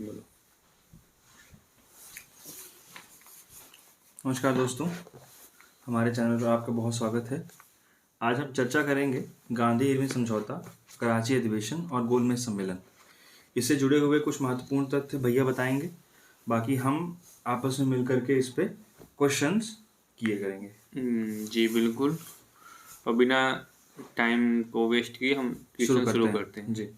बोलो। नमस्कार दोस्तों, हमारे चैनल पर आपका बहुत स्वागत है। आज हम चर्चा करेंगे गांधी इरविन समझौता, कराची अधिवेशन और गोलमेज सम्मेलन। इससे जुड़े हुए कुछ महत्वपूर्ण तथ्य भैया बताएंगे, बाकी हम आपस में मिलकर के इस पे क्वेश्चंस किए करेंगे। जी बिल्कुल। और बिना टाइम को वेस्ट किए हम क्वेश्चन शुरू करते हैं। जी,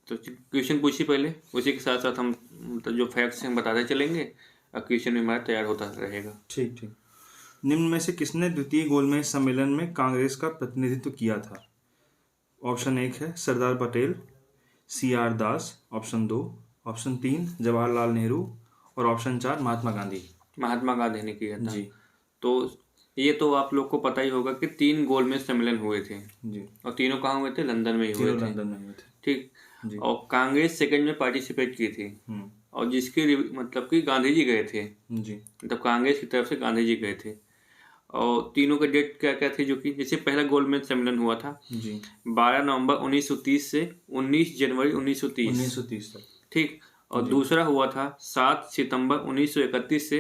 तो क्वेश्चन पूछिए पहले, उसी के साथ साथ हम मतलब जो फैक्ट्स हैं हम बताते चलेंगे और क्वेश्चन भी हमारा तैयार होता रहेगा। ठीक ठीक। निम्न में से किसने द्वितीय गोलमेज सम्मेलन में कांग्रेस का प्रतिनिधित्व किया था? ऑप्शन 1 है सरदार पटेल, CR दास, ऑप्शन 2, ऑप्शन 3 जवाहरलाल नेहरू और ऑप्शन 4 महात्मा गांधी। महात्मा गांधी ने किया था। जी तो ये तो आप लोग को पता ही होगा कि 3 गोलमेज सम्मेलन हुए थे जी, और तीनों कहाँ हुए थे? लंदन में ही हुए तीनों थे। लंदन में हुए थे। ठीक। जी। और कांग्रेस सेकंड में पार्टिसिपेट की थी और जिसके मतलब कि गांधी जी गए थे। जी मतलब कांग्रेस की तरफ से गांधी जी गए थे। और तीनों के डेट क्या क्या थे? जो कि जैसे पहला गोलमेज सम्मेलन हुआ था जी 12 नवंबर 1930 से 19 जनवरी 1930। 1930 तक। ठीक। और जी। दूसरा हुआ था 7 सितंबर 1931 से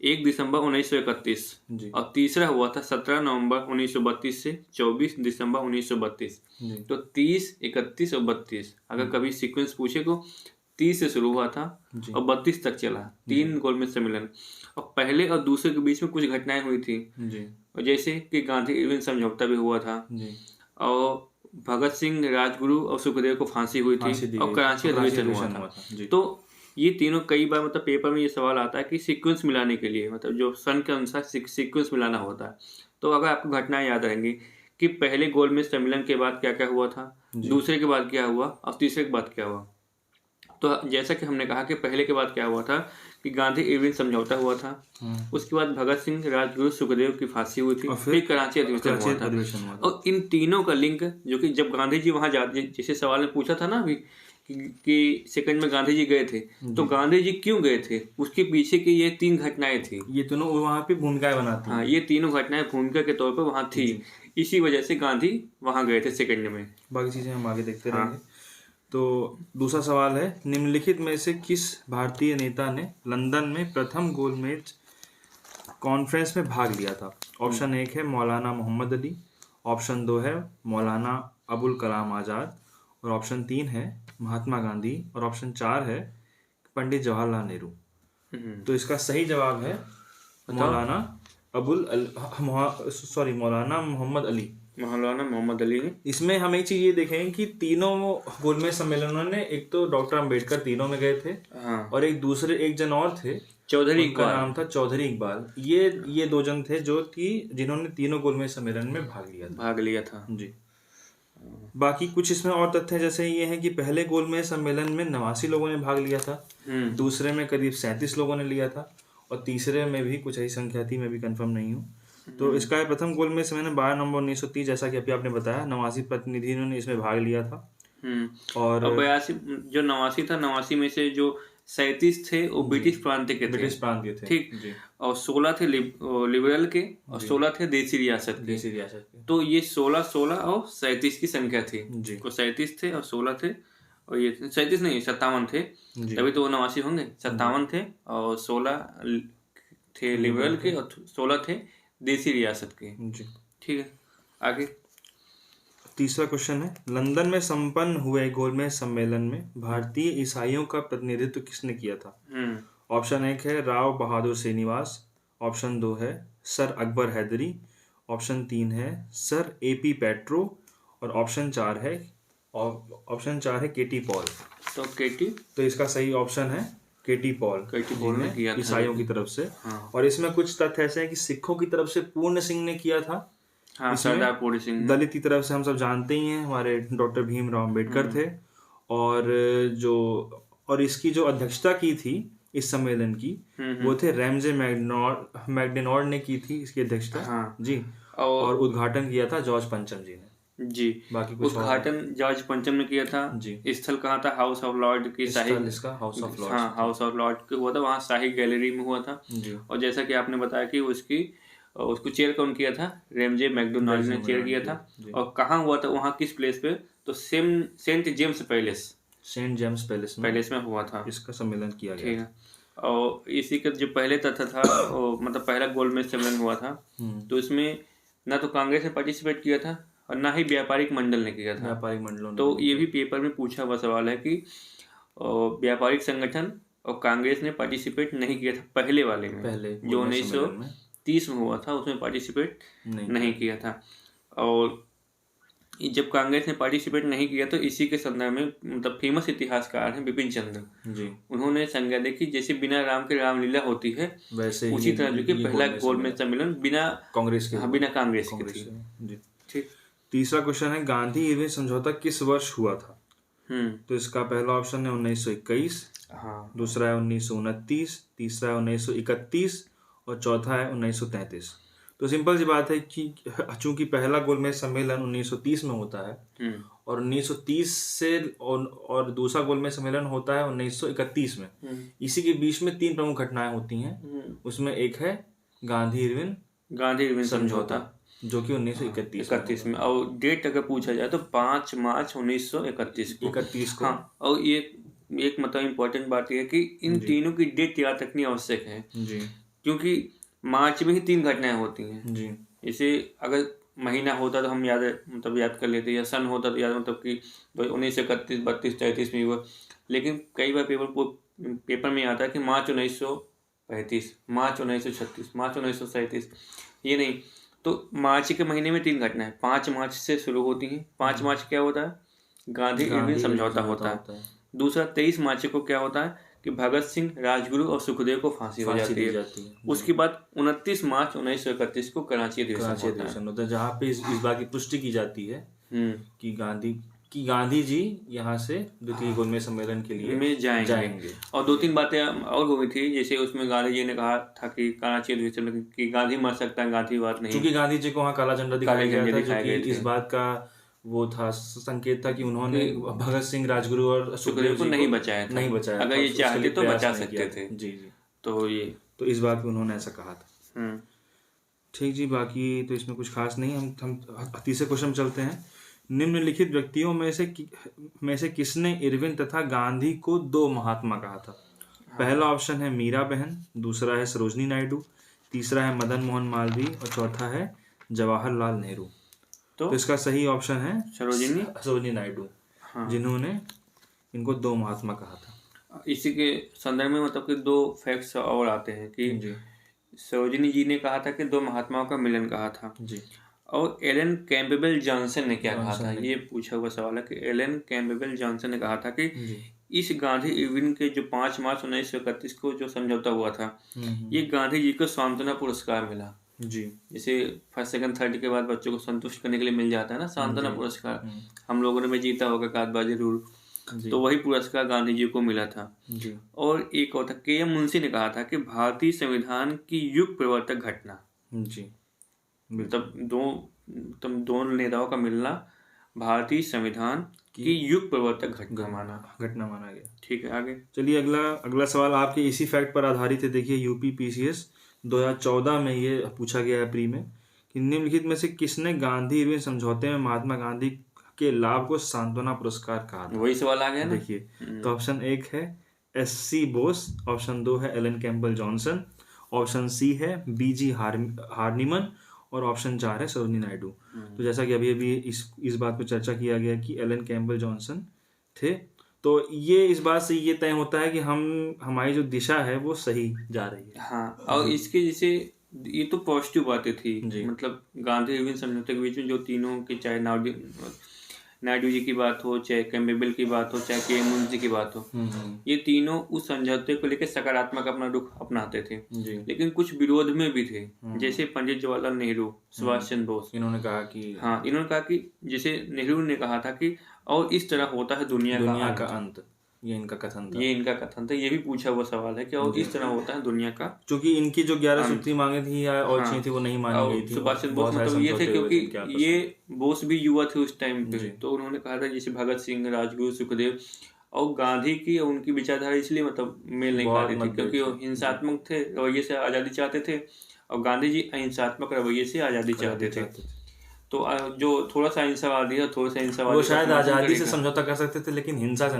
1 दिसंबर 1931। जी और तीसरा हुआ था 17 नवंबर 1932 से 24 दिसंबर 1932। जी तो 30, 31 और 32 अगर कभी सीक्वेंस पूछे तो 30 से शुरू हुआ था जी और 32 तक चला। 3 गोलमेज सम्मेलन। और पहले और दूसरे के बीच में कुछ घटनाएं हुई थी, जी और जैसे कि गांधी इरविन समझौता भी हुआ था जी और भगत सिंह, राजगुरु और सुखदेव को फांसी हुई फांसी थी दी और गई थी कराची और कराची अधिवेशन हुआ अधिवेशन था। हुआ था। जी तो ये तीनों कई बार मतलब पेपर में ये सवाल आता है कि सीक्वेंस मिलाने के लिए मतलब जो सन के अनुसार सीक्वेंस मिलाना होता है। तो अगर आपको घटनाएं याद रहेंगी कि पहले गोलमेज सम्मेलन के बाद क्या क्या हुआ था, दूसरे के बाद क्या हुआ और तीसरे के बाद क्या हुआ। तो जैसा कि हमने कहा कि पहले के बाद क्या हुआ था कि गांधी इरविन समझौता हुआ था, उसके बाद भगत सिंह, राजगुरु, सुखदेव की फांसी हुई थी और फिर कराची अधिवेशन हुआ था। अधिवेशन हुआ था। और इन तीनों का लिंक जो कि जब गांधी जी वहां जाते, जैसे सवाल में पूछा था ना अभी कि सेकंड में गांधी जी गए थे, तो गांधी जी क्यों गए थे, उसके पीछे की ये 3 घटनाएं थी। ये दोनों वहाँ पे भूमिकाएं बनाती हाँ, हैं। ये तीनों घटनाएं भूमिका के तौर पर वहां थी, इसी वजह से गांधी वहां गए थे सेकंड में। बाकी चीजें हम आगे देखते हाँ। रहेंगे। तो दूसरा सवाल है, निम्नलिखित में से किस भारतीय नेता ने लंदन में प्रथम गोलमेज कॉन्फ्रेंस में भाग लिया था? ऑप्शन 1 है मौलाना मोहम्मद अली, ऑप्शन 2 है मौलाना अबुल कलाम आज़ाद और ऑप्शन 3 है महात्मा गांधी और ऑप्शन 4 है पंडित जवाहरलाल नेहरू। तो इसका सही जवाब है मौलाना मौलाना मोहम्मद अली। मौलाना मोहम्मद अली ने। इसमें हम एक चीज ये देखें कि तीनों गोलमेज सम्मेलनों ने, एक तो डॉक्टर अंबेडकर तीनों में गए थे। हाँ। और एक जन और थे, चौधरी उनका इकबाल। नाम था चौधरी इकबाल। ये 2 जन थे जो कि जिन्होंने तीनों गोलमेज सम्मेलन में भाग लिया था। जी। बाकी कुछ इसमें और तथ्य जैसे ये है कि पहले गोलमेज सम्मेलन में 89 लोगों ने भाग लिया था, दूसरे में करीब 37 लोगों ने लिया था और तीसरे में भी कुछ ऐसी संख्या थी, मैं भी कंफर्म नहीं हूँ। तो इसका प्रथम गोलमेज सम्मेलन 12 नवंबर 1930, जैसा कि अभी आपने बताया, 89 प्रतिनिधियों ने इसमें भाग लिया था। और 82 जो 89 था, 89 में से जो 37 थे वो ब्रिटिश प्रांत के थे। ठीक। और 16 थे लिबरल के और 16 थे देसी रियासत के। तो ये 16 और 37 की संख्या थी। तो 37 थे और 16 थे, और ये 37 नहीं 57 थे, तभी तो वो 89 होंगे। 57 थे और 16 थे लिबरल के और 16 थे देसी रियासत के। ठीक है, आगे तीसरा क्वेश्चन है, लंदन में संपन्न हुए गोलमेज सम्मेलन में भारतीय ईसाइयों का प्रतिनिधित्व किसने किया था? ऑप्शन 1 है राव बहादुर श्रीनिवास, ऑप्शन 2 है सर अकबर हैदरी, ऑप्शन 3 है सर AP पेट्रो और ऑप्शन 4 है केटी पॉल। तो इसका सही ऑप्शन है केटी पॉल ने किया था ईसाइयों की तरफ से। और इसमें कुछ तथ्य ऐसे हैं कि सिखों की तरफ से पूर्ण सिंह ने किया था। हाँ, सरदार पूर्ण सिंह। दलित की तरफ से हम सब जानते ही हैं, हमारे डॉक्टर भीमराव अंबेडकर थे। और इसकी जो अध्यक्षता की थी इस सम्मेलन की, वो थे रैमजे मैकडोनाल्ड ने की थी इसकी अध्यक्षता। हाँ। जी। और उद्घाटन किया था जॉर्ज पंचम जी ने। जी। बाकी कुछ उद्घाटन जॉर्ज पंचम ने किया था। जी। स्थल कहाँ था? हाउस ऑफ लॉर्ड की शाही। House of lord. हाँ, हाउस ऑफ लॉर्ड के हुआ था, वहाँ शाही गैलरी में हुआ था। जी। और जैसा कि आपने बताया कि उसको चेयर कौन किया था? रैमजे मैकडोनाल्ड ने चेयर किया था। और कहाँ हुआ था? वहाँ किस प्लेस पे? तो Saint James Palace, Saint James Palace में हुआ था, इसका सम्मेलन किया गया। ठीक है। और इसी का जो पहले तथ्य था मतलब पहला गोलमेज सम्मेलन हुआ था, तो इसमें ना तो कांग्रेस ने पार्टिसिपेट किया था और ना ही व्यापारिक मंडल ने किया था। व्यापारिक मंडलों तो ये भी पेपर में पूछा हुआ सवाल है कि व्यापारिक संगठन और कांग्रेस ने पार्टिसिपेट नहीं किया था पहले वाले में, जो 1930 में हुआ था उसमें पार्टिसिपेट नहीं किया था। और जब कांग्रेस ने पार्टिसिपेट नहीं किया तो इसी के संदर्भ में मतलब फेमस इतिहासकार हैं बिपिन चंद्र जी, उन्होंने संज्ञा ली कि जैसे बिना राम के रामलीला होती है वैसे उसी तरह जो कि पहला गोलमेज सम्मेलन बिना कांग्रेस के थी। ठीक। तीसरा क्वेश्चन है गांधी इरविन समझौता किस वर्ष हुआ था? तो इसका पहला ऑप्शन है 1921, दूसरा है 1929, तीसरा है 1931 और चौथा है 1933। तो सिंपल सी बात है कि चूंकि पहला गोलमेज सम्मेलन 1930 में होता है और 1930 से और दूसरा गोलमेज सम्मेलन होता है 1931 में, इसी के बीच में 3 प्रमुख घटनाएं होती हैं। उसमें एक है गांधी इरविन समझौता जो कि 1931 में, और डेट अगर पूछा जाए तो 5 मार्च 1931 को। हाँ, और ये एक मतलब इम्पोर्टेंट बात यह है कि इन तीनों की डेट याद रखनी आवश्यक है क्योंकि मार्च में ही 3 घटनाएं होती हैं जी। इसे अगर महीना होता तो हम याद कर लेते, या सन होता तो याद मतलब कि 1931, 32, 33 में हुआ। लेकिन कई बार पेपर में आता है कि मार्च 1935, मार्च 1936, मार्च 1937, ये नहीं। तो मार्च के महीने में 3 घटनाएं 5 मार्च से शुरू होती हैं। 5 मार्च क्या होता है? गांधी इरविन समझौता होता है। दूसरा 23 मार्च को क्या होता है कि भगत सिंह, राजगुरु और सुखदेव को फांसी हो जाती है। उसके बाद 29 मार्च 1931 को कराची अधिवेशन होता है जहाँ पे इस बात की पुष्टि की जाती है कि गांधी जी यहाँ से द्वितीय गोलमेज सम्मेलन के लिए में जाएंगे। और 2-3 बातें और हुई थी, जैसे उसमें गांधी जी ने कहा था कि कराची अधिवेशन में कि गांधी मर सकता है, गांधी बात नहीं, क्योंकि गांधी जी को वहाँ काला झंडा दिखाया गया था, इस बात का वो था संकेत था कि उन्होंने भगत सिंह, राजगुरु और सुखदेव को नहीं बचाया। अगर ये चाहते तो बचा सकते थे जी। तो इस बात पे उन्होंने ऐसा कहा था। ठीक जी, बाकी तो इसमें कुछ खास नहीं। हम तीसरे क्वेश्चन चलते हैं। निम्नलिखित व्यक्तियों में से किसने इरविन तथा गांधी को 2 महात्मा कहा था? पहला ऑप्शन है मीरा बहन, दूसरा है सरोजनी नायडू, तीसरा है मदन मोहन मालवीय और चौथा है जवाहरलाल नेहरू। तो इसका सही ऑप्शन है सरोजनी नायडू, जिन्होंने इनको 2 महात्मा कहा था। इसी के संदर्भ में मतलब कि 2 फैक्ट्स और आते हैं कि सरोजिनी जी ने कहा था कि 2 महात्माओं का मिलन कहा था जी। और एलन कैम्पबेल जॉनसन ने क्या कहा था? ये पूछा हुआ सवाल है कि एलन कैम्पबेल जॉनसन ने कहा था कि इस गांधी इरविन के जो 5 मार्च 1931 को जो समझौता हुआ था, ये गांधी जी को सांत्वना पुरस्कार मिला जी। जैसे फर्स्ट सेकंड थर्ड के बाद बच्चों को संतुष्ट करने के लिए मिल जाता है ना सांत्वना पुरस्कार, हम लोगों ने में जीता होगा कातबाजी रूल, तो वही पुरस्कार गांधी जी को मिला था जी। और एक और था के.एम. मुंशी ने कहा था कि भारतीय संविधान की युग प्रवर्तक घटना जी, मतलब दोनों नेताओं का मिलना भारतीय संविधान की युग प्रवर्तक घटना माना गया। ठीक है, आगे चलिए। अगला सवाल आपके इसी फैक्ट पर आधारित है। देखिए, यूपी PCS 2014 में ये पूछा गया है प्री में कि निम्नलिखित में से किसने गांधी इरविन समझौते में महात्मा गांधी के लाभ को सांत्वना पुरस्कार कहा था? वही सवाल आ गया ना। देखिए, तो ऑप्शन 1 है SC बोस, ऑप्शन 2 है Alan Campbell Johnson, option C है BG हार्निमन और ऑप्शन 4 है सरोजिनी नायडू। तो जैसा कि अभी इस बात पर चर्चा किया गया कि एलन कैम्पबेल जॉनसन थे, तो ये इस बात से ये तय होता है कि हमारी जो दिशा है वो सही जा रही है। हाँ, और इसके जैसे ये तो पॉजिटिव बातें थी, मतलब गांधी इरविन समझौते के बीच में जो तीनों के, चाहे नायडू जी की बात हो, चाहे कैम्पबेल की बात हो, चाहे के.एम. मुंशी की बात हो, ये तीनों उस समझौते को लेकर सकारात्मक अपना रुख अपनाते थे, लेकिन कुछ विरोध में भी थे। जैसे पंडित जवाहरलाल नेहरू, सुभाष चंद्र बोस, इन्होंने कहा कि जैसे नेहरू ने कहा था कि और इस तरह होता है दुनिया का अंत। ये इनका कथन था। ये भी पूछा हुआ सवाल है कि और इस तरह होता है दुनिया का, क्योंकि इनकी जो 11 सूत्री मांगे थी या और चीजें थी वो नहीं मानी गई थी। सुभाष चंद्र बोस मतलब ये थे क्योंकि ये बोस भी युवा थे उस टाइम पे, तो उन्होंने कहा था जैसे भगत सिंह, राजगुरु, सुखदेव और गांधी की और उनकी विचारधारा इसलिए मतलब मेल नहीं खा रही थी क्योंकि वो हिंसात्मक थे, रवैये से आजादी चाहते थे, और गांधी जी अहिंसात्मक रवैये से आजादी चाहते थे। तो जो थोड़ा सा अहिंसावादी है, थोड़ा सा हिंसावादी, वो शायद आजादी से समझौता कर सकते थे, लेकिन हिंसा से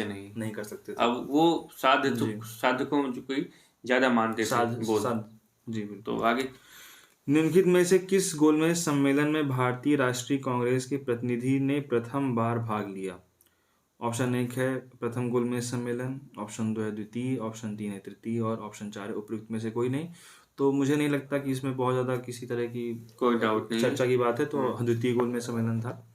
नहीं कर सकते थे। अब वो साधकों जो कोई ज्यादा मानते थे जी बिल्कुल। तो आगे, निम्नलिखित में से किस गोलमेज सम्मेलन में भारतीय राष्ट्रीय कांग्रेस के प्रतिनिधि ने प्रथम बार भाग लिया? ऑप्शन 1 है प्रथम गोलमेज सम्मेलन, ऑप्शन 2 है द्वितीय, ऑप्शन 3 है तृतीय और ऑप्शन 4 है उपयुक्त में से कोई नहीं। तो मुझे नहीं लगता कि इसमें बहुत ज़्यादा किसी तरह की कोई डाउट नहीं, चर्चा की बात है। तो द्वितीय गोलमेज सम्मेलन था।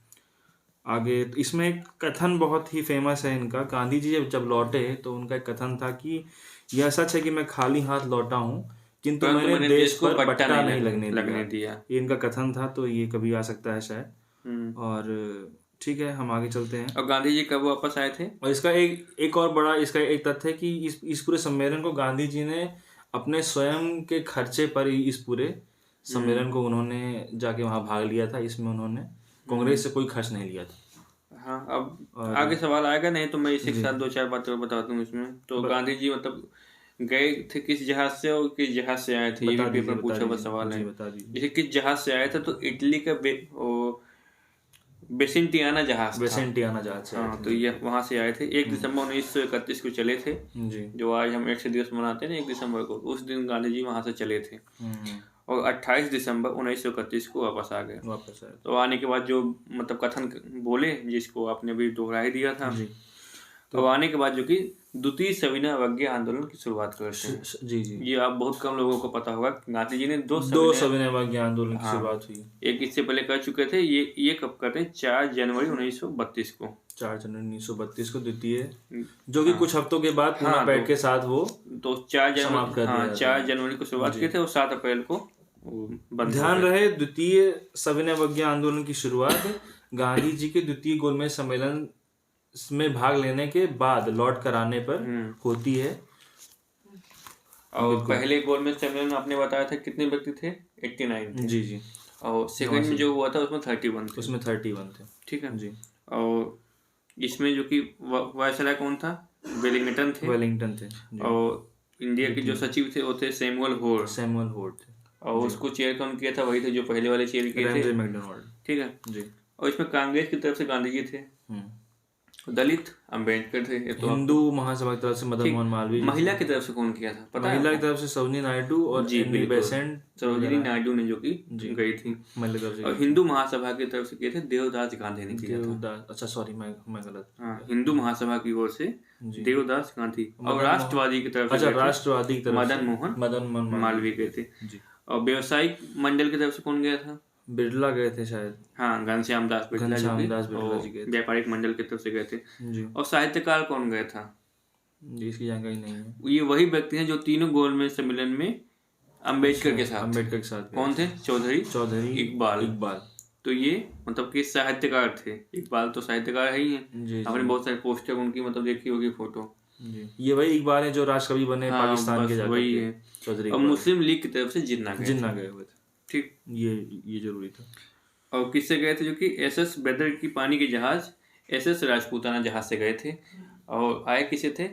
आगे तो इसमें एक कथन बहुत ही फेमस है इनका। गांधी जी जब लौटे तो उनका एक कथन था कि यह सच है कि मैं खाली हाथ लौटा हूँ, किंतु मैंने देश पर बट्टा नहीं लगने दिया। ये इनका कथन था, तो ये कभी आ सकता है शायद। और ठीक है, हम आगे चलते हैं। और गांधी जी कब वापस आए थे? और इसका एक और बड़ा इसका एक तथ्य है कि इस पूरे सम्मेलन को गांधी जी ने अपने स्वयं के खर्चे पर इस पूरे सम्मेलन को उन्होंने जाके वहां भाग लिया था। इसमें उन्होंने कांग्रेस से कोई खर्च नहीं लिया था। हाँ, अब आगे सवाल आएगा, नहीं तो मैं इसी के साथ 2-4 बातें बताता हूँ इसमें। तो गांधी जी मतलब गए थे किस जहाज से और किस जहाज से आए थे, ये भी पेपर पूछा हुआ सवाल है। जैसे किस जहाज से आए थे, तो इटली का बेसेंटियाना जहाज से। हाँ, तो ये वहां से आए थे। 1 दिसंबर 1931 को चले थे जी। जो आज हम 100 दिवस मनाते हैं ना 1 दिसंबर को, उस दिन गांधी जी वहां से चले थे। और 28 दिसंबर 1931 को वापस आ गए। तो आने के बाद जो मतलब कथन बोले, जिसको आपने अभी दोहरा ही दिया था, तो आने के बाद जो कि द्वितीय सविनय अवज्ञा आंदोलन की शुरुआत करते हैं। जी। ये आप बहुत कम लोगों को पता होगा, गांधी जी ने दो सविनय अवज्ञा आंदोलन की शुरुआत हुई। एक इससे पहले कर चुके थे, ये कब करते हैं? 4 जनवरी 1932 को। 4 जनवरी 1932 को द्वितीय, जो कि कुछ हफ्तों के बाद पूना पैठ के साथ वो तो 4 जनवरी को शुरुआत की थे और 7 अप्रैल को ध्यान रहे द्वितीय सविनय अवज्ञा आंदोलन की शुरुआत गांधी जी के द्वितीय गोलमेज सम्मेलन में भाग लेने के बाद लौट कर आने पर होती है। और पहले गोलमेज सम्मेलन आपने बताया था कितने व्यक्ति थे? 89 थे। जी। और सेकंड में जो हुआ था उसमें 31 थे। ठीक है जी। और इसमें जो कि वायसराय कौन था? वेलिंगटन थे। और इंडिया के जो सचिव थे वो थे सैमुअल होर्ड थे। और उसको चेयर कौन किया था? वही थे जो पहले वाले चेयर किए थे, ठीक है जी। और इसमें कांग्रेस की तरफ से गांधी जी थे, दलित अम्बेडकर थे, तो हिंदू महासभा की तरफ से मदन मोहन मालवीय। महिला की तरफ से कौन किया था पता है? महिला की तरफ से सरोजिनी नायडू और सरोजिनी नायडू ने जो कि गई थी महिला तरफ से। और हिंदू महासभा की तरफ से किए थे देवदास गांधी ने किया था। अच्छा सॉरी, मैं गलत। हाँ, हिंदू महासभा की ओर से देवदास गांधी। और राष्ट्रवादी की तरफ से मदन मोहन मालवीय गए थे। और व्यवसायिक मंडल की तरफ से कौन गया था? बिरला गए थे शायद। हाँ, घनश्याम दास बिरला जी गए, व्यापारिक मंडल की तरफ से गए थे जी। और साहित्यकार कौन गया था? इसकी जानकारी नहीं है। ये वही व्यक्ति हैं जो तीनों गोलमेज सम्मेलन में अम्बेडकर के साथ कौन थे? चौधरी इकबाल। तो ये मतलब कि साहित्यकार थे। इकबाल तो साहित्यकार है ही है, आपने बहुत सारे पोस्टर उनकी मतलब देखी होगी फोटो। ये वही इकबाल है जो राष्ट्रकवि बने पाकिस्तान के, वही है चौधरी। और मुस्लिम लीग की तरफ से जिन्ना गए हुए थे। ठीक, ये जरूरी था। और किससे गए थे? जो कि एसएस बेदर की पानी के जहाज एसएस राजपूताना जहाज से गए थे। और आए किसे थे?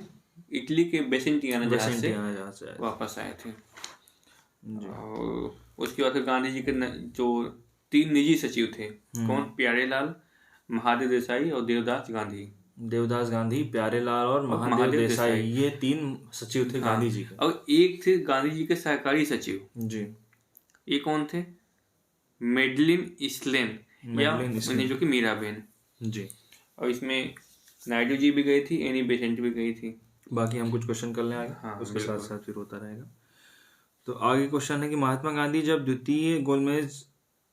इटली के बेसेंटियाना जहाज से वापस आए थे। और उसके बाद गांधी जी के जो 3 निजी सचिव थे, कौन? प्यारेलाल, महादेव देसाई और देवदास गांधी। प्यारेलाल और महादेव देसाई, ये 3 सचिव थे गांधी जी के। और एक थे गांधी जी के सहकारी सचिव जी। ये कौन थे? मेडलिन इस्लेन या जो कि मीराबेन जी। और इसमें नायडू जी भी गई थी, एनी बेसेंट भी गई थी। बाकी हम कुछ क्वेश्चन कर लें आगे। हाँ, उसके साथ साथ फिर होता रहेगा। तो आगे क्वेश्चन है कि महात्मा गांधी जब द्वितीय गोलमेज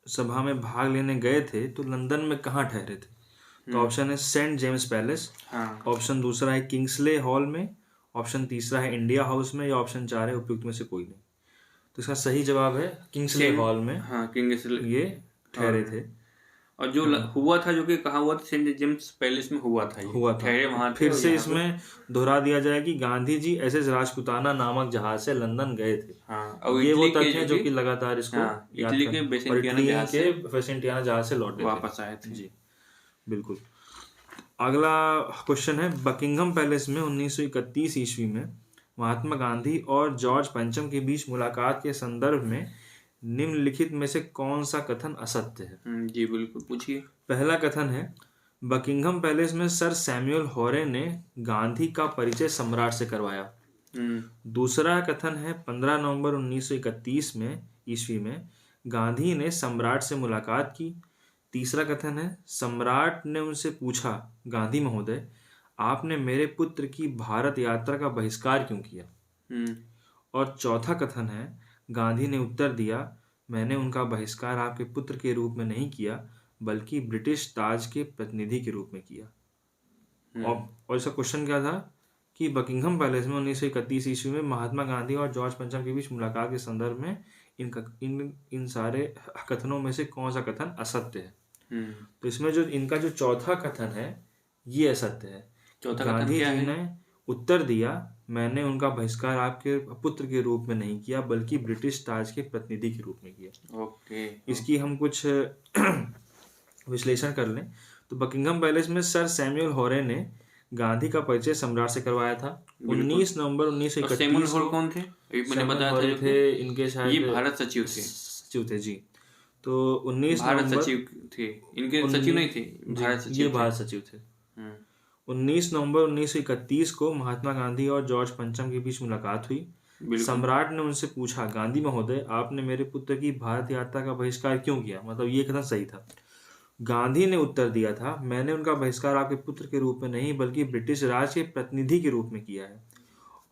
सभा में भाग लेने गए थे तो लंदन में कहाँ ठहरे थे? तो ऑप्शन है सेंट जेम्स पैलेस, ऑप्शन दूसरा है किंग्सले हॉल में, ऑप्शन तीसरा है इंडिया हाउस में, या ऑप्शन 4 है उपयुक्त में से कोई नहीं। तो इसका सही जवाब है किंग्सले हॉल में। हाँ, किंग्सले ये ठहरे थे। और जो हुआ था, जो कि कहाँ हुआ था? सेंट जेम्स पैलेस में हुआ था। ठहरे वहां। फिर से इसमें दोहरा दिया जाए कि गांधी जी एसएस राजपूताना नामक जहाज से लंदन गए थे। हाँ, और ये वो तथ्य है जो कि लगातार इसको इटली के बेसेंटियाना जहाज से लौटे वापस आए थे जी। बिल्कुल। अगला क्वेश्चन है बकिंघम पैलेस में 1931 ईस्वी में महात्मा गांधी और जॉर्ज पंचम के बीच मुलाकात के संदर्भ में निम्नलिखित में से कौन सा कथन असत्य है? जी बिल्कुल, पूछिए। पहला कथन है, बकिंघम पैलेस में सर सैमुअल हॉरे ने गांधी का परिचय सम्राट से करवाया। दूसरा कथन है, 15 नवंबर 1931 में ईस्वी में गांधी ने सम्राट से मुलाकात की। तीसरा कथन है, सम्राट ने उनसे पूछा, गांधी महोदय, आपने मेरे पुत्र की भारत यात्रा का बहिष्कार क्यों किया? और चौथा कथन है, गांधी ने उत्तर दिया, मैंने उनका बहिष्कार आपके पुत्र के रूप में नहीं किया बल्कि ब्रिटिश ताज के प्रतिनिधि के रूप में किया। और इसका क्वेश्चन क्या था कि बकिंघम पैलेस में 1931 ईस्वी में महात्मा गांधी और जॉर्ज पंचम के बीच मुलाकात के संदर्भ में इन सारे कथनों में से कौन सा कथन असत्य है? तो इसमें जो इनका जो चौथा कथन है ये असत्य है। गांधी जी ने उत्तर दिया, मैंने उनका बहिष्कार आपके पुत्र के रूप में नहीं किया बल्कि ब्रिटिश ताज के प्रतिनिधि के रूप में किया। इसकी हम कुछ विश्लेषण कर लें तो बकिंघम पैलेस में सर सैमुअल हॉरे ने गांधी का परिचय सम्राट से करवाया था। 19 नवंबर 1931। सैमुअल हॉरे कौन थे? मैंने बताया थे इनके शायद ये भारत सचिव थे जी। तो 19 भारत सचिव थे, इनके सचिव नहीं थे, भारत सचिव ये भारत सचिव थे। 19 नवंबर 1931 को महात्मा गांधी और जॉर्ज पंचम के बीच मुलाकात हुई। सम्राट ने उनसे पूछा, गांधी महोदय, आपने मेरे पुत्र की भारत यात्रा का बहिष्कार क्यों किया? मतलब ये कथन सही था। गांधी ने उत्तर दिया था, मैंने उनका बहिष्कार आपके पुत्र के रूप में नहीं बल्कि ब्रिटिश राज के प्रतिनिधि के रूप में किया है।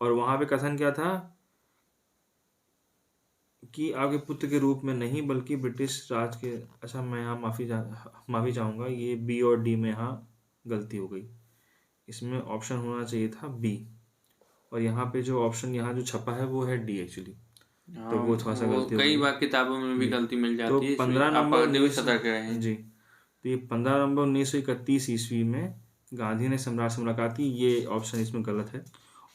और वहां पे कथन क्या था कि आपके पुत्र के रूप में नहीं बल्कि ब्रिटिश राज के। अच्छा, मैं यहाँ माफी चाहूंगा, ये बी और डी में यहाँ गलती हो गई। इसमें ऑप्शन होना चाहिए था बी, और यहाँ पे जो ऑप्शन यहाँ जो छपा है वो है डी एक्चुअली। तो वो थोड़ा सा गलती हो गई। कई बार किताबों में भी गलती मिल जाती है। तो 15 नवंबर जी, तो ये 15 नवंबर 1931 ईस्वी में गांधी ने सम्राट से मुलाकात की, ये ऑप्शन इसमें गलत है।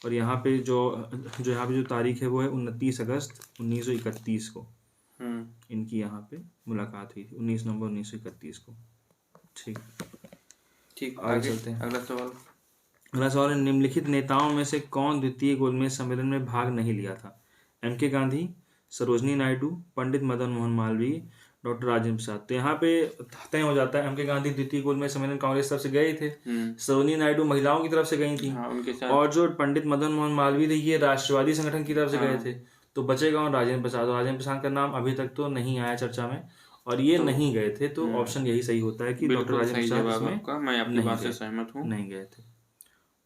और यहाँ पे जो यहाँ पे जो तारीख है वो है 29 अगस्त 1931 को इनकी यहाँ पे मुलाकात हुई थी, 19 नवंबर 1931 को। ठीक, आगे चलते हैं। अगला सवाल है, निम्नलिखित नेताओं में से कौन द्वितीय गोलमेज सम्मेलन में भाग नहीं लिया था? एम.के. गांधी, सरोजनी नायडू, पंडित मदन मोहन मालवीय, डॉक्टर राजेंद्र प्रसाद। तो यहाँ पे तय हो जाता है, एम.के. गांधी द्वितीय गोलमेज सम्मेलन कांग्रेस तरफ से गए थे, सरोजनी नायडू महिलाओं की तरफ से गई थी, और जो पंडित मदन मोहन मालवीय थे ये राष्ट्रवादी संगठन की तरफ से गए थे। तो बचेगा और राजेंद्र प्रसाद। और राजेंद्र प्रसाद का नाम अभी तक तो नहीं आया चर्चा में, और ये नहीं गए थे। तो ऑप्शन यही सही होता है कि डॉक्टर राजेंद्र प्रसाद नहीं गए थे।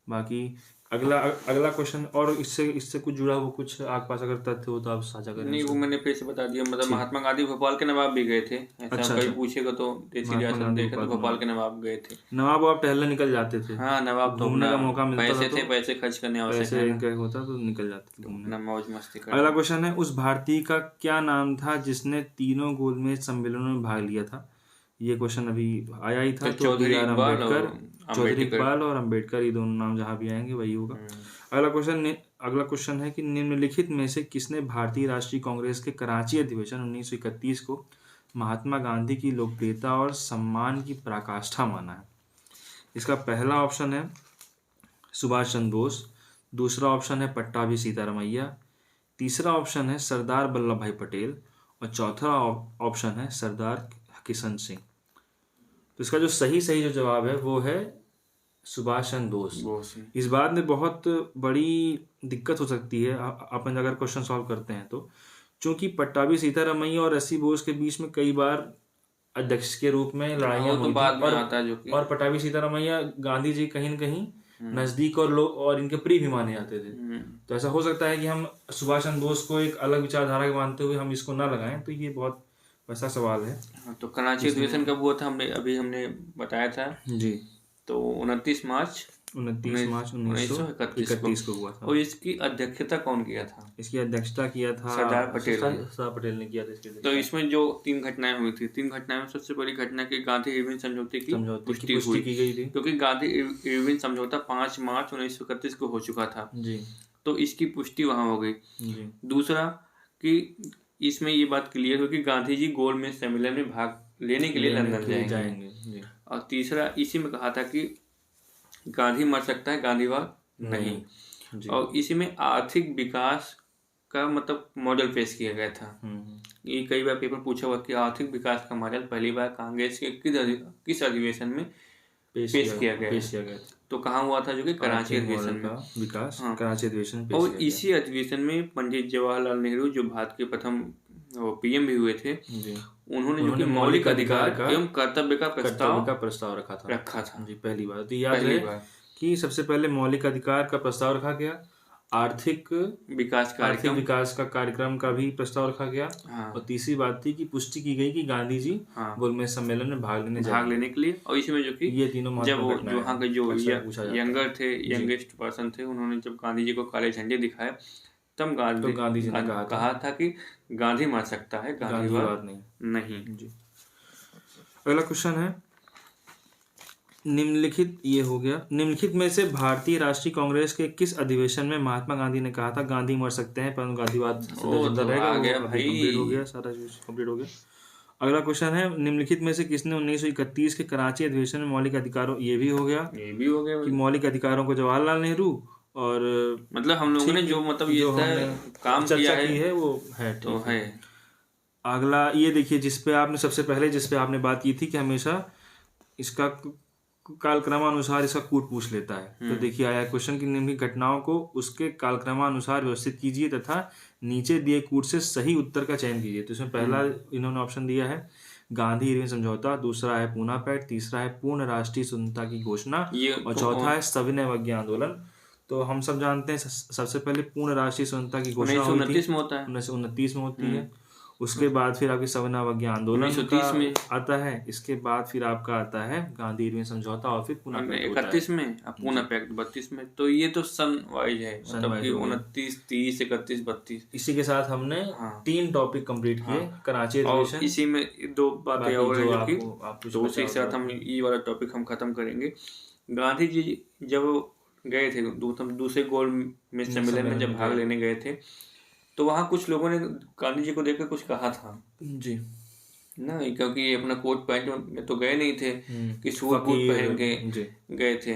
बाकी अगला क्वेश्चन, और इससे कुछ जुड़ा हुआ कुछ आपके पास अगर तथ्य हो तो आप साझा करें। नहीं, वो मैंने फिर से बता दिया। मतलब महात्मा गांधी भोपाल के नवाब भी गए थे। ऐसा कहीं पूछेगा तो देसी रियासत देखे तो भोपाल के नवाब गए थे। नवाब आप टहलने निकल जाते थे। हाँ, नवाब घूमने का मौका मिलता पैसे थे, पैसे खर्च करने आवश्यक होता तो निकल जाते थे घूमने, मौज मस्ती करने। अगला क्वेश्चन है, उस भारतीय का क्या नाम था जिसने तीनों गोलमेज सम्मेलनों में भाग लिया था? ये क्वेश्चन अभी आया ही था। चौधरी इकबाल और अम्बेडकर, ये दोनों नाम जहाँ भी आएंगे वही होगा। अगला क्वेश्चन है कि निम्नलिखित में से किसने भारतीय राष्ट्रीय कांग्रेस के कराची अधिवेशन 1931 को महात्मा गांधी की लोकप्रियता और सम्मान की पराकाष्ठा माना है? इसका पहला ऑप्शन है सुभाष चंद्र बोस, दूसरा ऑप्शन है पट्टाभी सीतारमैया, तीसरा ऑप्शन है सरदार वल्लभ भाई पटेल, और चौथा ऑप्शन है सरदार किशन सिंह। तो इसका जो सही जो जवाब है वो है सुभाष चंद्र बोस। इस बात में बहुत बड़ी दिक्कत हो सकती है अपन अगर क्वेश्चन सॉल्व करते हैं तो, क्योंकि पट्टाभी सीतारमैया और एस.सी. बोस के बीच में कई बार अध्यक्ष के रूप में लड़ाइयाँ हुई थी, और पट्टाभी सीतारमैया गांधी जी कहीं न कहीं नजदीक और लोग और इनके प्रिय भी माने जाते थे। तो ऐसा हो सकता है कि हम सुभाष चंद्र बोस को एक अलग विचारधारा के मानते हुए हम इसको ना लगाएं। तो ये बहुत वैसा सवाल है। तो कराची अधिवेशन कब हुआ था? हमने बताया था जी, तो 29 मार्च 1931 को हुआ था। और इसकी अध्यक्षता कौन किया था? इसकी अध्यक्षता किया था सरदार पटेल ने किया था। तो इसमें जो 3 घटनाएं हुई थी, 3 घटनाएं में सबसे बड़ी घटना की गांधी इरविन समझौते की पुष्टि की गई थी, क्योंकि गांधी इरविन समझौता 5 मार्च 1931 को हो चुका था जी। तो इसकी पुष्टि वहां हो गई। दूसरा कि इसमें ये बात क्लियर हुई कि गांधी जी गोलमेज सम्मेलन में भाग लेने के लिए लंदन जाएंगे। और तीसरा इसी में कहा था कि गांधी मर सकता है, गांधीवाद नहीं। और इसी में आर्थिक विकास का मतलब मॉडल पेश किया गया था। ये कई बार पेपर पूछा हुआ कि आर्थिक विकास का मॉडल पहली बार कांग्रेस के किस अधिवेशन में पेश किया गया। तो कहाँ हुआ था, जो कि कराची अधिवेशन में विकास। हाँ, कराची अधिवेशन और इसी अधिवेशन में पंडित जवाहरलाल नेहरू जो भारत के प्रथम पीएम भी हुए थे, उन्होंने जो कि मौलिक अधिकार एवं कर्तव्य का प्रस्ताव रखा था। जी, पहली बार तो याद है कि सबसे पहले मौलिक अधिकार का प्रस्ताव रखा गया, आर्थिक विकास का कार्यक्रम का भी प्रस्ताव रखा गया। हाँ। और तीसरी बात थी कि पुष्टि की गई कि गांधी जी गोलमेज सम्मेलन में भाग लेने के लिए। और इसमें जो कि ये तीनों जब वो वहाँ के जो यंगेस्ट पर्सन थे, उन्होंने जब गांधी जी को काले झंडे दिखाए, तब गांधी जी ने कहा था कि गांधी मर सकता है, गांधीवाद नहीं। जी। अगला क्वेश्चन है, निम्नलिखित ये हो गया, निम्नलिखित में से भारतीय राष्ट्रीय कांग्रेस के किस अधिवेशन में महात्मा गांधी ने कहा था गांधी मर सकते हैं परंतु गांधीवाद जिंदा रहेगा? कंप्लीट हो गया, सारा कंप्लीट हो गया। अगला क्वेश्चन है, निम्नलिखित में से किसने 1931 के कराची अधिवेशन में मौलिक अधिकारों, ये भी हो गया कि मौलिक अधिकारों को जवाहरलाल नेहरू और मतलब हम लोगों ने जो मतलब ये काम चर्चा की है वो है, तो है। अगला ये देखिए, जिसपे आपने बात की थी कि हमेशा इसका कालक्रमानुसार इसका कूट पूछ लेता है। तो देखिए आया क्वेश्चन कि निम्नलिखित घटनाओं को उसके कालक्रमानुसार व्यवस्थित कीजिए तथा नीचे दिए कूट से सही उत्तर का चयन कीजिए। तो इसमें पहला इन्होंने ऑप्शन दिया है गांधी इरविन समझौता, दूसरा है पूना पैक्ट, तीसरा है पूर्ण राष्ट्रीय स्वतंत्रता की घोषणा और चौथा है सविनय अवज्ञा आंदोलन। तो हम सब जानते हैं सबसे पहले पूर्ण राष्ट्रीय स्वतंत्रता की घोषणा 1929 में होती है। उसके बाद फिर आपकी सविनय अवज्ञा आंदोलन 1930 में आता है। इसके बाद फिर आपका आता है गांधी इरविन समझौता और फिर पूना पैक्ट 31 में, पूना पैक्ट 32 में। तो ये तो सन वाइज है, मतलब कि 29, 30, 31, 32। इसी के साथ हमने 3 टॉपिक कंप्लीट किए। कराची अधिवेशन, इसी में 2 बातें और है जो उसी के साथ हम ये वाला टॉपिक हम खत्म करेंगे। गांधी जी जब गए थे दूसरे गोलमेज सम्मेलन में जब भाग लेने गए थे, तो वहाँ कुछ लोगों ने गांधी जी को देखकर कुछ कहा था जी ना, क्योंकि ये अपना कोट पैंट में तो गए नहीं थे कि सूट बूट पहन के गए थे।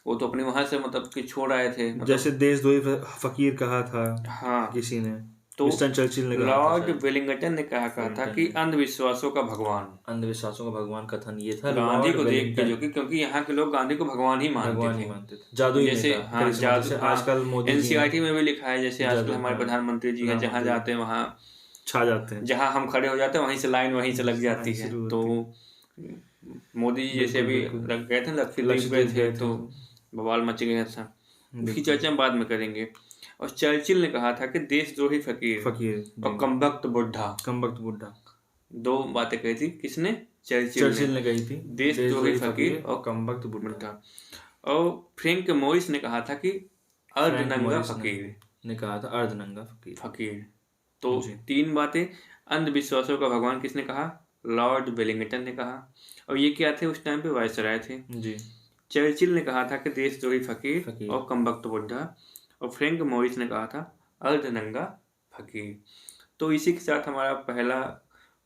वो तो अपने वहां से मतलब कि छोड़ आए थे, मतलब जैसे देशद्रोही फकीर कहा था। हाँ, किसी ने तो चर्चिल ने लॉर्ड वेलिंगटन ने कहा था कि अंधविश्वासों का भगवान कथन ये था गांधी को देख के, जो कि क्योंकि यहाँ के लोग गांधी को भगवान ही मानते थे। जादू जैसे आजकल एनसीईआरटी में भी लिखा है, जैसे आजकल हमारे प्रधानमंत्री जी हैं, जहाँ जाते हैं वहाँ छा जाते हैं, जहाँ हम खड़े हो जाते हैं वहीं से लाइन वहीं से लग जाती है। तो मोदी जी जैसे अभी गए थे लक्षद्वीप गए थे तो बवाल मच गया था, उसकी चर्चा हम बाद में करेंगे। और चर्चिल ने कहा था कि देशद्रोही फकीर और कमबख्त बुढ़ा, 2 बातें कही थी। किसने? चर्चिल ने कही थी, देशद्रोही फकीर और कमबख्त बुढ़ा। और फ्रैंक मोरिस ने कहा था कि अर्धनंगा फकीर ने कहा था, अर्धनंगा फकीर। तो 3 बातें। अंधविश्वासों का भगवान किसने कहा? लॉर्ड वेलिंगटन ने कहा। और ये क्या थे उस टाइम पे? वायसराय थे जी। चर्चिल ने कहा था कि देशद्रोही फकीर और कमबख्त बुढ़ा, और फ्रैंक मोरिस ने कहा था अर्धनंगा फकीर। तो इसी के साथ हमारा पहला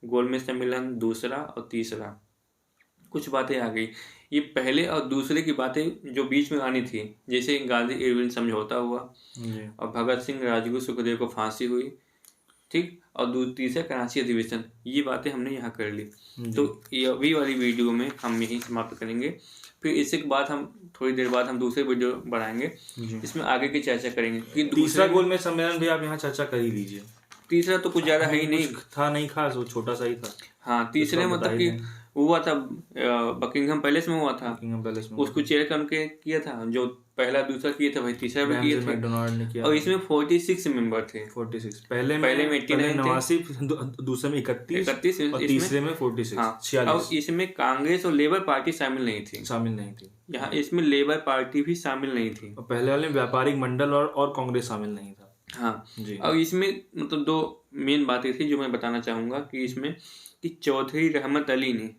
गोलमेज सम्मेलन, दूसरा और तीसरा, कुछ बातें आ गई। ये पहले और दूसरे की बातें जो बीच में आनी थी, जैसे गांधी इरविन समझौता हुआ और भगत सिंह, राजगुरु, सुखदेव को फांसी हुई, ठीक, और तीसरा कराची अधिवेशन, ये बातें हमने यहाँ कर ली। तो अभी वाली वीडियो में हम यही समाप्त करेंगे। फिर इसके बाद हम थोड़ी देर बाद हम दूसरे वीडियो बनाएंगे, इसमें आगे की चर्चा करेंगे कि तीसरा गोलमेज सम्मेलन भी आप यहाँ चर्चा कर ही लीजिए। तीसरा तो कुछ ज्यादा है ही नहीं खास, वो छोटा सा ही था। हाँ, तीसरे मतलब कि हुआ था बकिंगम पैलेस में हुआ था, उसको चेयर करके किया था, जो पहला दूसरा किया था, भाई तीसरा भी किया था। और इसमें 46 मेंबर थे। 46 पहले में 89, दूसरे में 31 और तीसरे में 46। और इसमें कांग्रेस और लेबर पार्टी शामिल नहीं थी। यहाँ इसमें लेबर पार्टी भी शामिल नहीं थी। पहले वाले व्यापारिक मंडल और कांग्रेस शामिल नहीं था। हाँ जी। और इसमें मतलब 2 मेन बातें थी जो मैं बताना चाहूंगा कि इसमें कि चौधरी रहमत अली ने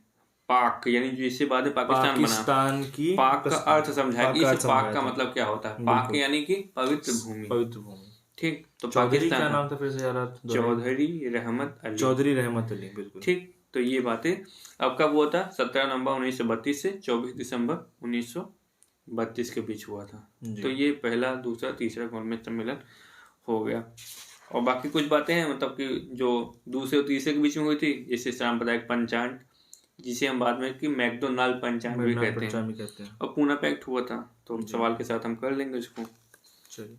पाक, यानी जिससे बाद में पाकिस्तान की पाक का अर्थ समझाया कि पाक का मतलब क्या होता है। पाक यानी कि पवित्र भूमि, ठीक। तो चौधरी क्या नाम था फिर से यार? चौधरी रहमत अली, बिल्कुल ठीक। तो ये बातें अब कब हुआ था? 17 नवंबर 1932 से 24 दिसंबर 1932 के बीच हुआ था। तो ये पहला, दूसरा, तीसरा गोलमेज सम्मेलन हो गया। और बाकी कुछ बातें हैं मतलब कि जो दूसरे और तीसरे के बीच में हुई थी, जैसे सांप्रदायिक पंचांग, जिसे हम बाद में कि मैकडोनाल्ड पंचांग भी कहते हैं, और पूना पैक्ट हुआ था। तो सवाल के साथ हम कर लेंगे उसको। चलिए,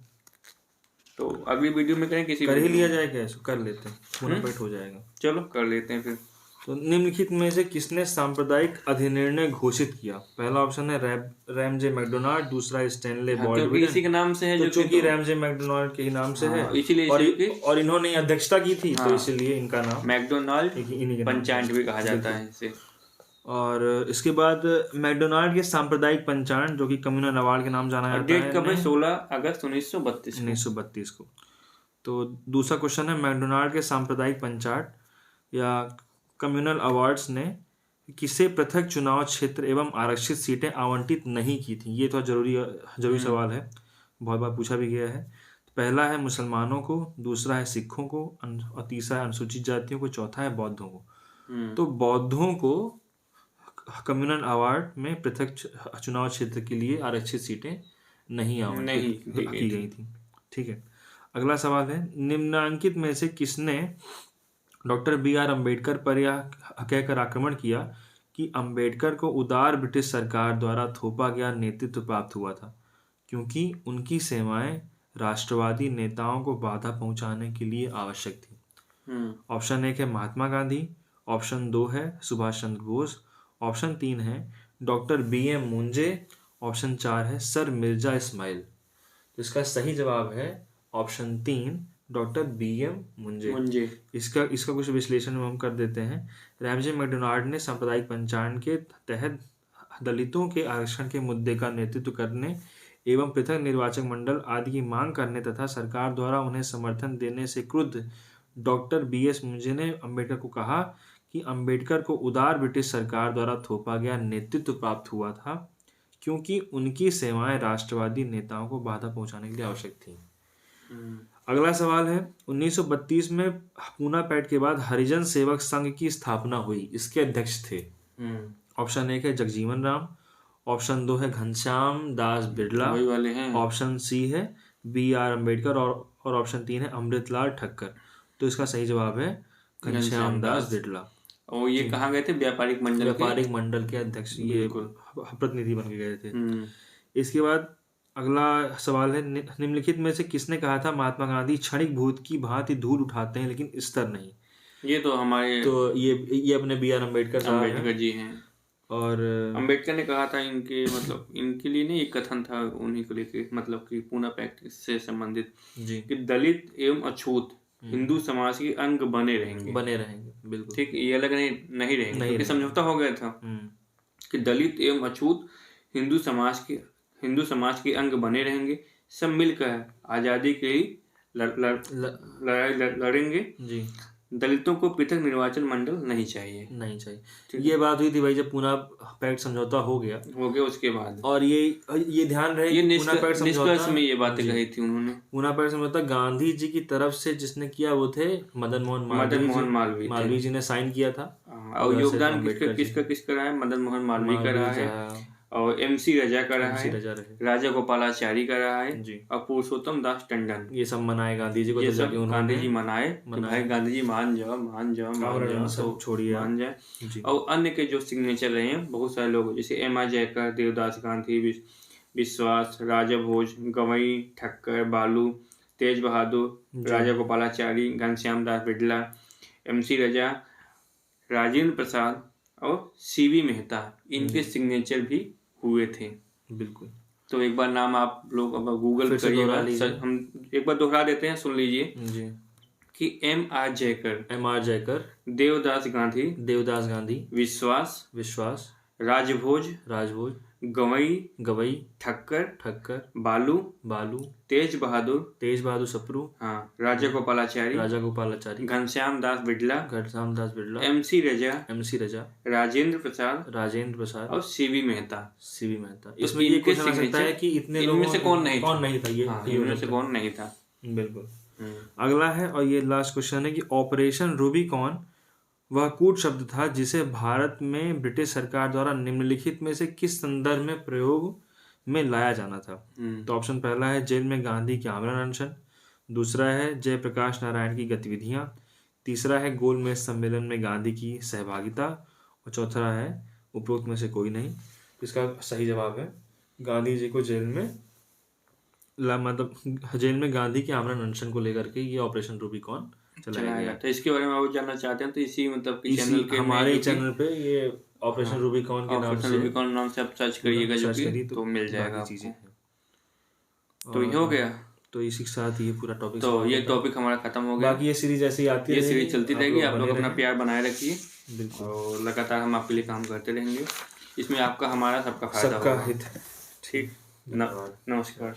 तो अगली वीडियो में करें, किसी कर ही लिया जाए क्या, कर लेते हैं, पूना पैक्ट हो जाएगा। चलो कर लेते हैं फिर। तो निम्नलिखित में से किसने सांप्रदायिक अधिनिर्णय घोषित किया? पहला ऑप्शन है रैमजे मैकडोनाल्ड, दूसरा स्टैनले बॉल्डविन। इसी के नाम से है, तो चूंकि रैमजे मैकडोनाल्ड के ही नाम से है, इसीलिए और इन्होंने अध्यक्षता की थी, तो इसलिए इनका नाम मैकडोनाल्ड पंचांग भी कहा जाता है इसे। और इसके बाद मैकडोनाल्ड के सांप्रदायिक पंचांग, जो कि कम्युनल अवार्ड के नाम जाना जाता है, डेट कब है? 16 अगस्त 1932 को। तो दूसरा क्वेश्चन है, मैकडोनाल्ड के सांप्रदायिक पंचांग या कम्युनल अवार्ड्स ने किसे पृथक चुनाव क्षेत्र एवं आरक्षित सीटें आवंटित नहीं की थी? ये तो जरूरी सवाल है, बहुत बार पूछा भी गया है। पहला है मुसलमानों को, दूसरा है सिखों को, और तीसरा है अनुसूचित जातियों को, चौथा है बौद्धों को। तो बौद्धों को कम्युनल अवार्ड में पृथक चुनाव क्षेत्र के लिए आरक्षित सीटें नहीं आवंटित की गई थी। ठीक है, अगला सवाल है, निम्नांकित में से किसने डॉक्टर BR अम्बेडकर पर यह कहकर आक्रमण किया कि अम्बेडकर को उदार ब्रिटिश सरकार द्वारा थोपा गया नेतृत्व प्राप्त हुआ था, क्योंकि उनकी सेवाएं राष्ट्रवादी नेताओं को बाधा पहुंचाने के लिए आवश्यक थी? ऑप्शन 1 है महात्मा गांधी, ऑप्शन 2 है सुभाष चंद्र बोस, ऑप्शन 3 है डॉक्टर BM मुंजे, ऑप्शन 4 है सर मिर्जा इस्माइल। तो इसका सही जवाब है ऑप्शन 3, डॉक्टर BM मुंजे। इसका कुछ विश्लेषण हम कर देते हैं। रैमजे मैकडोनाल्ड ने सांप्रदायिक पंचांग के तहत दलितों के आरक्षण के मुद्दे का नेतृत्व करने एवं पृथक निर्वाचक मंडल आदि की मांग करने तथा सरकार द्वारा उन्हें समर्थन देने से क्रुद्ध डॉक्टर BS मुंजे ने अम्बेडकर को कहा कि अम्बेडकर को उदार ब्रिटिश सरकार द्वारा थोपा गया नेतृत्व प्राप्त हुआ था, क्योंकि उनकी सेवाएं राष्ट्रवादी नेताओं को बाधा पहुंचाने के लिए आवश्यक थी। अगला सवाल है, 1932 में पूना पैक्ट के बाद हरिजन सेवक संघ की स्थापना हुई, इसके अध्यक्ष थे? ऑप्शन 1 है जगजीवन राम, ऑप्शन 2 है घनश्याम दास बिरला, ऑप्शन C है BR अम्बेडकर, और ऑप्शन 3 है अमृतलाल ठक्कर। तो इसका सही जवाब है घनश्याम दास बिरला। और ये कहाँ गए थे? व्यापारिक मंडल के अध्यक्ष, ये प्रतिनिधि बन के गए थे। इसके बाद अगला सवाल है, निम्नलिखित में से किसने कहा था महात्मा गांधी क्षणिक भूत की भांति धूल उठाते हैं लेकिन स्तर नहीं? ये तो हमारे ये अपने BR अम्बेडकर जी हैं। और अम्बेडकर ने कहा था इनके मतलब इनके लिए नहीं, एक कथन था उन्हीं को लेके, मतलब कि पूना पैक्ट से संबंधित कि दलित एवं अछूत हिंदू समाज के अंग बने रहेंगे। बिल्कुल ठीक, ये अलग नहीं रहेंगे, क्योंकि समझौता हो गया था कि दलित एवं अछूत हिंदू समाज के अंग बने रहेंगे, सब मिलकर आजादी के लिए लड़ाई लड़ेंगे जी। दलितों को पृथक निर्वाचन मंडल नहीं चाहिए। ये बात हुई थी भाई जब पूना पैक्ट समझौता हो गया उसके बाद। और ये ध्यान रहे, ये निष्कर्ष में ये बातें कही थी उन्होंने। पूना पैक्ट समझौता गांधी जी की तरफ से जिसने किया वो थे मदन मोहन मालवीय जी ने साइन किया था। और योगदान किसका रहा है? मदन मोहन मालवीय का रहा है, और MC रजा का रहा है, राजा गोपालाचारी का रहा है, और पुरुषोत्तम दास टंडन। ये सब मनाए गांधी जी को, ये सब गांधी जी मनाए भाई गांधी जी मान जाओ छोड़िए मान जाए। और अन्य के जो सिग्नेचर रहे हैं बहुत सारे लोग, जैसे MR जयकर, देवदास गांधी, विश्वास, राजा भोज, गवई, ठक्कर, बालू, तेज बहादुर, राजा गोपालाचारी, घनश्याम दास बिरला, MC रजा, राजेंद्र प्रसाद और CV मेहता, इनके सिग्नेचर भी हुए थे। बिल्कुल। तो एक बार नाम आप लोग अब गूगल करिएगा, हम एक बार दोहरा देते हैं, सुन लीजिए कि MR जयकर, देवदास गांधी, विश्वास, राजभोज, गवई, ठक्कर, बालू, तेज बहादुर सप्रू, राजा गोपालाचारी, घनश्याम दास बिरला, MC रजा, राजेंद्र प्रसाद और CV मेहता। इसमें ये क्वेश्चन आ सकता है कि इतने लोगों में से कौन नहीं था? इनमें से कौन नहीं था? बिल्कुल। अगला है, और ये लास्ट क्वेश्चन है कि ऑपरेशन रूबिकॉन वह कूट शब्द था जिसे भारत में ब्रिटिश सरकार द्वारा निम्नलिखित में से किस संदर्भ में प्रयोग में लाया जाना था? तो ऑप्शन पहला है जेल में गांधी के आमरण अनशन, दूसरा है जयप्रकाश नारायण की गतिविधियां, तीसरा है गोलमेज सम्मेलन में गांधी की सहभागिता, और चौथा है उपरोक्त में से कोई नहीं। इसका सही जवाब है गांधी जी को जेल में मतलब जेल में गांधी के आमरण अनशन को लेकर के ये ऑपरेशन रूबिकॉन चलाया गया। तो इसके बारे में आप जानना चाहते हैं तो इसी मतलब चैनल के हमारे चैनल पे ये ऑपरेशन रूबिकॉन के नाम से आप सर्च करिएगा जो कि तो मिल जाएगा चीजें। तो ये हो गया, तो इसी के साथ ये पूरा टॉपिक, तो ये टॉपिक हमारा खत्म हो गया। बाकी ये सीरीज ऐसी आती है, ये सीरीज चलती रहेगी, आप लोग अपना प्यार बनाए रखिए और लगातार हम आपके लिए काम करते रहेंगे। इसमें आपका हमारा सबका फायदा होगा। हित है। ठीक, नमस्कार।